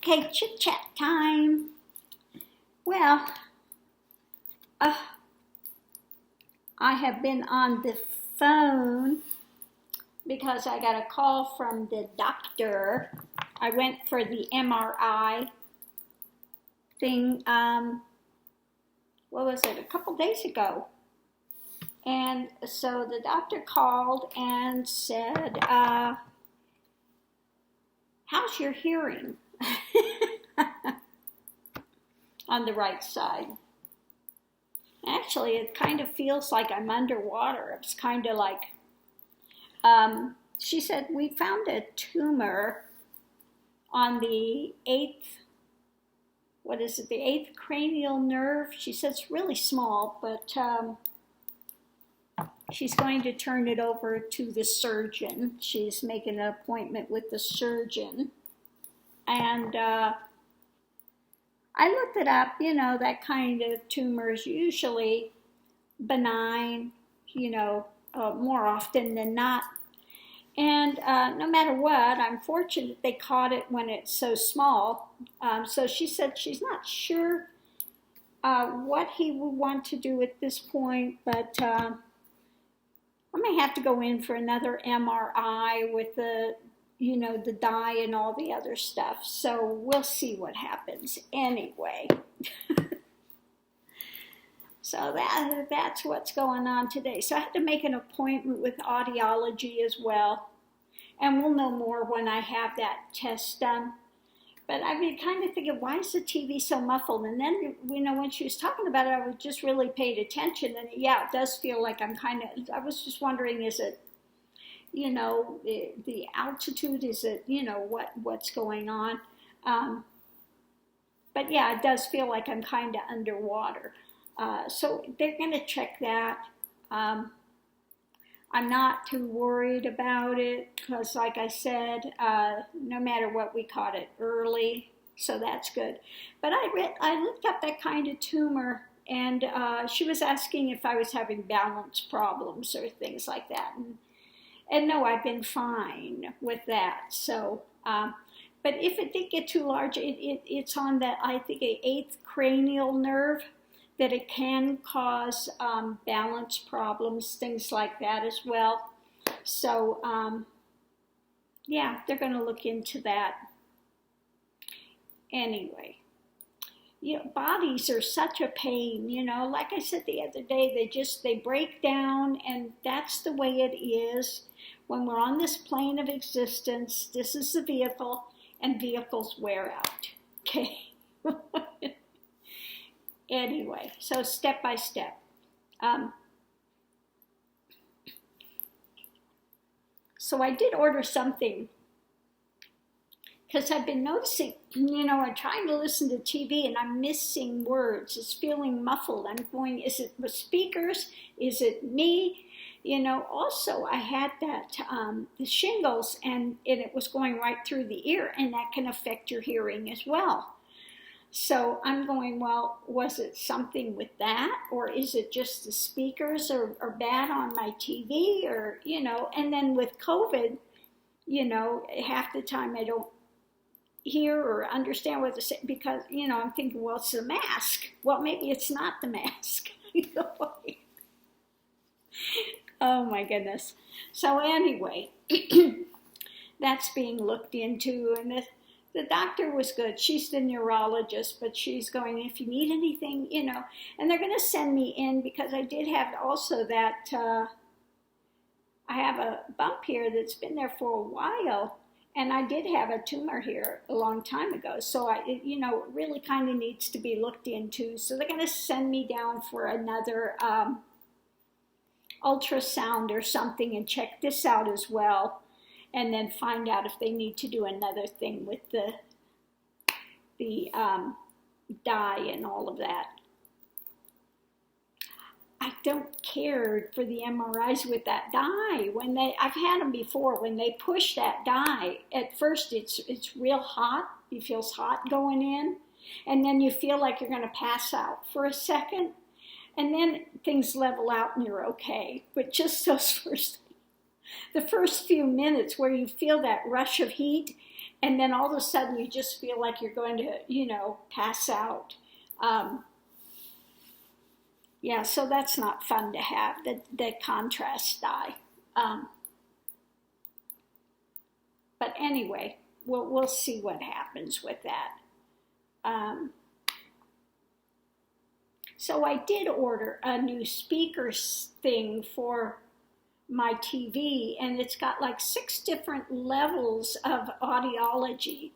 Okay, chit chat time. Well, I have been on the phone because I got a call from the doctor. I went for the MRI thing, a couple days ago. And so the doctor called and said, how's your hearing? On the right side. Actually, it kind of feels like I'm underwater. It's kind of like, she said, we found a tumor on the eighth cranial nerve. She says it's really small, but she's going to turn it over to the surgeon. She's making an appointment with the surgeon. And I looked it up, that kind of tumor is usually benign, more often than not. And no matter what, I'm fortunate they caught it when it's so small. So she said she's not sure what he would want to do at this point, but I may have to go in for another MRI with the dye and all the other stuff. So we'll see what happens anyway. So that's what's going on today. So I had to make an appointment with audiology as well. And we'll know more when I have that test done. But I've been kind of thinking, why is the TV so muffled? And then, when she was talking about it, I was just really paid attention. And yeah, it does feel like I was just wondering, is it, the altitude, is it, what's going on? But yeah, it does feel like I'm kind of underwater. So they're going to check that. I'm not too worried about it because, like I said, no matter what, we caught it early, so that's good. But I looked up that kind of tumor, and she was asking if I was having balance problems or things like that. And no, I've been fine with that. So, but if it did get too large, it's on that, I think, an eighth cranial nerve, that it can cause balance problems, things like that as well. So, yeah, they're going to look into that. Anyway, bodies are such a pain, like I said the other day, they break down, and that's the way it is. When we're on this plane of existence, this is the vehicle, and vehicles wear out, okay? Anyway, so step by step. So I did order something because I've been noticing, I'm trying to listen to TV and I'm missing words. It's feeling muffled. I'm going, is it the speakers? Is it me? Also I had that, the shingles, and it was going right through the ear, and that can affect your hearing as well. So I'm going, well, was it something with that? Or is it just the speakers are bad on my TV? Or, and then with COVID, half the time I don't hear or understand what they're saying because, I'm thinking, well, it's the mask. Well, maybe it's not the mask. Oh my goodness. So anyway, that's being looked into, and the doctor was good. She's the neurologist, but she's going, if you need anything, and they're going to send me in because I did have also that, I have a bump here that's been there for a while, and I did have a tumor here a long time ago. So it really kind of needs to be looked into. So they're going to send me down for another ultrasound or something and check this out as well. And then find out if they need to do another thing with the dye and all of that. I don't care for the MRIs with that dye. I've had them before. When they push that dye, at first it's real hot. It feels hot going in, and then you feel like you're going to pass out for a second, and then things level out and you're okay. But just the first few minutes where you feel that rush of heat, and then all of a sudden you just feel like you're going to, pass out. Yeah, so that's not fun to have, the contrast dye. But anyway, we'll see what happens with that. So I did order a new speaker thing for my TV, and it's got like 6 different levels of audiology.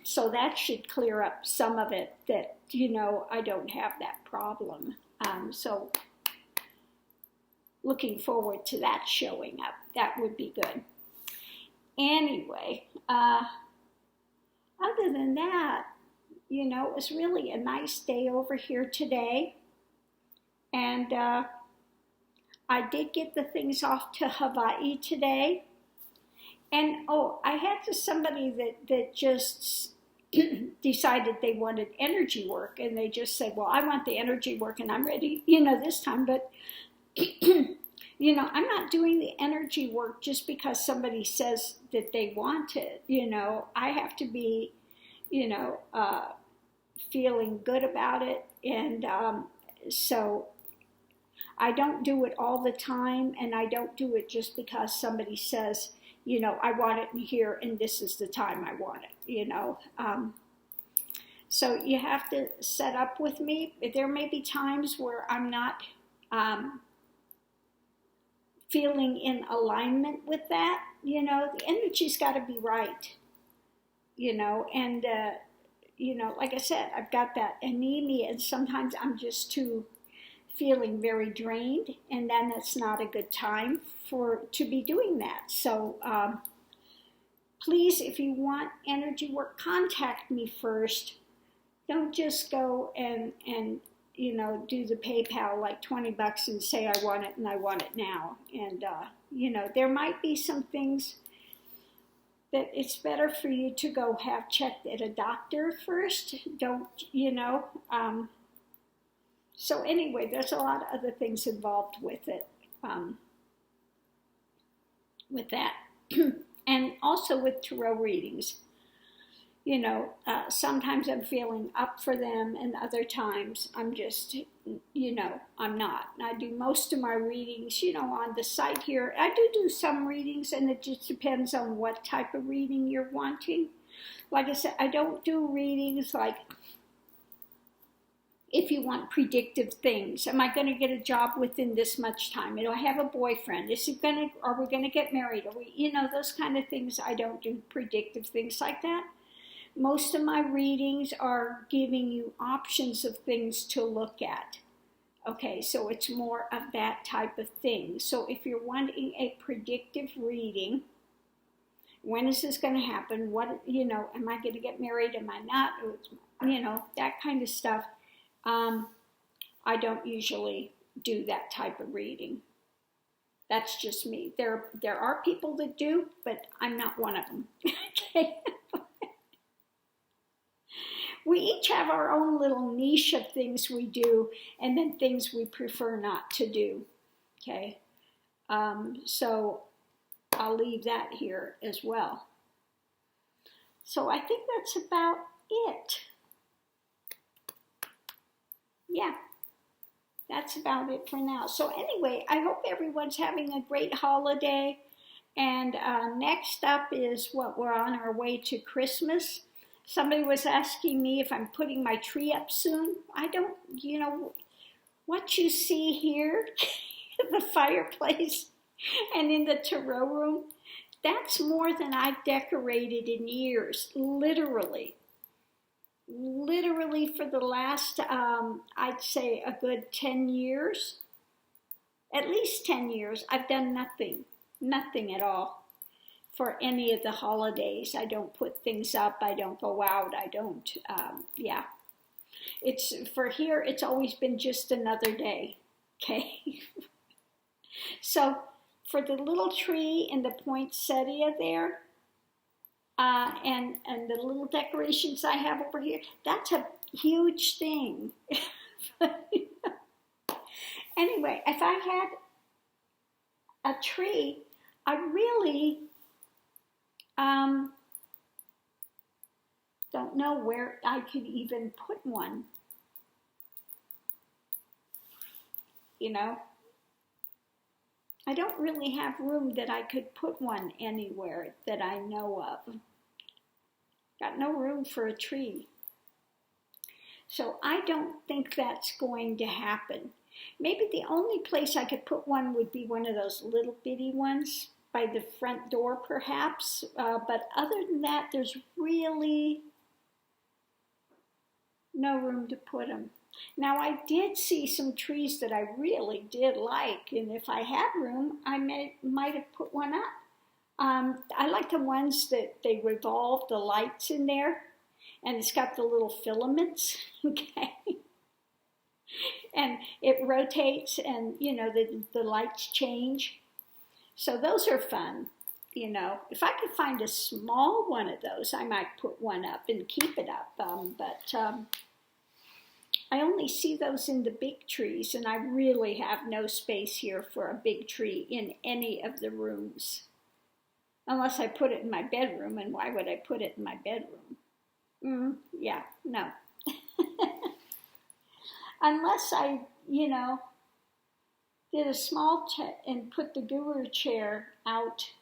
So that should clear up some of it, that, I don't have that problem. So looking forward to that showing up. That would be good. Anyway, other than that, it was really a nice day over here today. And I did get the things off to Hawaii today. And I had somebody that just decided they wanted energy work, and they just said, well, I want the energy work and I'm ready, this time. But, I'm not doing the energy work just because somebody says that they want it. I have to be, feeling good about it. And so I don't do it all the time, and I don't do it just because somebody says, I want it in here and this is the time I want it, So you have to set up with me. There may be times where I'm not feeling in alignment with that, the energy's got to be right, and, like I said, I've got that anemia, and sometimes I'm just feeling very drained, and then it's not a good time to be doing that. So please, if you want energy work, contact me first. Don't just go and do the PayPal like $20 and say I want it and I want it now. And there might be some things that it's better for you to go have checked at a doctor first. Don't. So anyway, there's a lot of other things involved with it, with that. And also with tarot readings. Sometimes I'm feeling up for them, and other times I'm just, I'm not. And I do most of my readings, on the site here. I do some readings, and it just depends on what type of reading you're wanting. Like I said, I don't do readings like, if you want predictive things. Am I going to get a job within this much time? Do I have a boyfriend? Are we going to get married? Are we, those kind of things. I don't do predictive things like that. Most of my readings are giving you options of things to look at. Okay, so it's more of that type of thing. So if you're wanting a predictive reading, when is this going to happen? What, am I going to get married? Am I not? That kind of stuff. I don't usually do that type of reading. That's just me. There are people that do, but I'm not one of them. Okay. We each have our own little niche of things we do, and then things we prefer not to do. Okay. So I'll leave that here as well. So I think that's about it. Yeah, that's about it for now. So anyway, I hope everyone's having a great holiday. And next up is we're on our way to Christmas. Somebody was asking me if I'm putting my tree up soon. I don't, what you see here, the fireplace and in the tarot room, that's more than I've decorated in years, literally. Literally for the last, I'd say a good 10 years, at least 10 years, I've done nothing at all for any of the holidays. I don't put things up, I don't go out, I don't, It's, for here, it's always been just another day, okay? So, for the little tree in the poinsettia there, and the little decorations I have over here, that's a huge thing. Anyway, if I had a tree, I really don't know where I could even put one. You know, I don't really have room that I could put one anywhere that I know of. Got no room for a tree. So I don't think that's going to happen. Maybe the only place I could put one would be one of those little bitty ones by the front door, perhaps. But other than that, there's really no room to put them. Now, I did see some trees that I really did like, and if I had room, I might have put one up. I like the ones that they revolve the lights in there, and it's got the little filaments, okay? And it rotates, and, you know, the lights change. So those are fun, you know. If I could find a small one of those, I might put one up and keep it up, but I only see those in the big trees, and I really have no space here for a big tree in any of the rooms. Unless I put it in my bedroom, and why would I put it in my bedroom? Yeah, no. Unless I, you know, did a small and put the guru chair out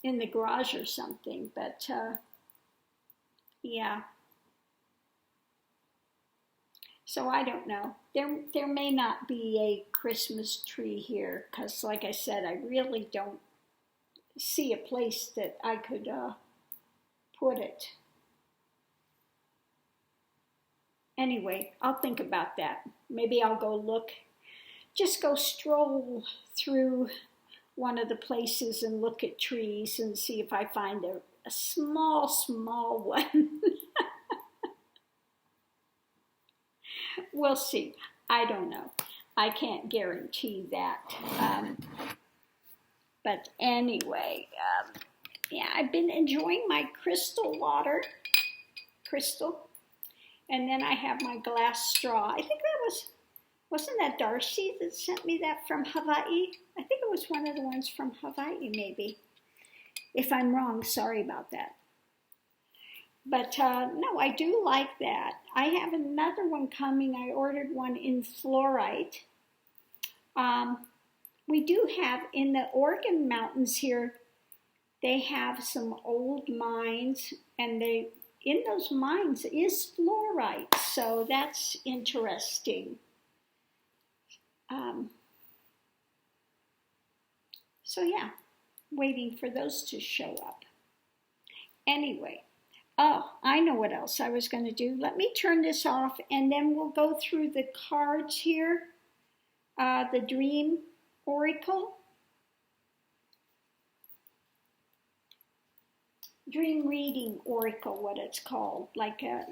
in the garage or something, but yeah. So I don't know. There may not be a Christmas tree here because, like I said, I really don't see a place that I could put it. Anyway, I'll think about that. Maybe I'll go look, just go stroll through one of the places and look at trees and see if I find a small one. We'll see. I don't know. I can't guarantee that. But anyway, yeah, I've been enjoying my crystal water. And then I have my glass straw. I think wasn't that Darcy that sent me that from Hawaii? I think it was one of the ones from Hawaii, maybe. If I'm wrong, sorry about that. But no, I do like that. I have another one coming. I ordered one in fluorite. We do have, in the Oregon mountains here, they have some old mines, and in those mines is fluorite, so that's interesting. So yeah, waiting for those to show up. Anyway. Oh, I know what else I was going to do. Let me turn this off, and then we'll go through the cards here. The Dream Oracle. Dream Reading Oracle, what it's called. Like it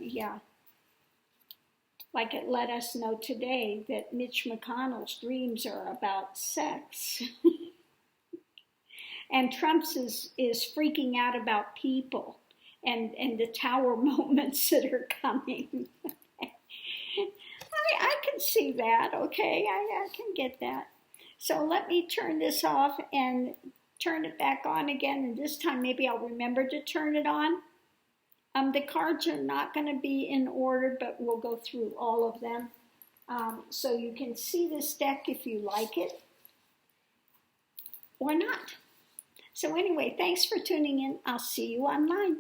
let us know today that Mitch McConnell's dreams are about sex. And Trump's is freaking out about people. And the tower moments that are coming. I can see that, okay? I can get that. So let me turn this off and turn it back on again. And this time maybe I'll remember to turn it on. The cards are not going to be in order, but we'll go through all of them. So you can see this deck if you like it or not. So anyway, thanks for tuning in. I'll see you online.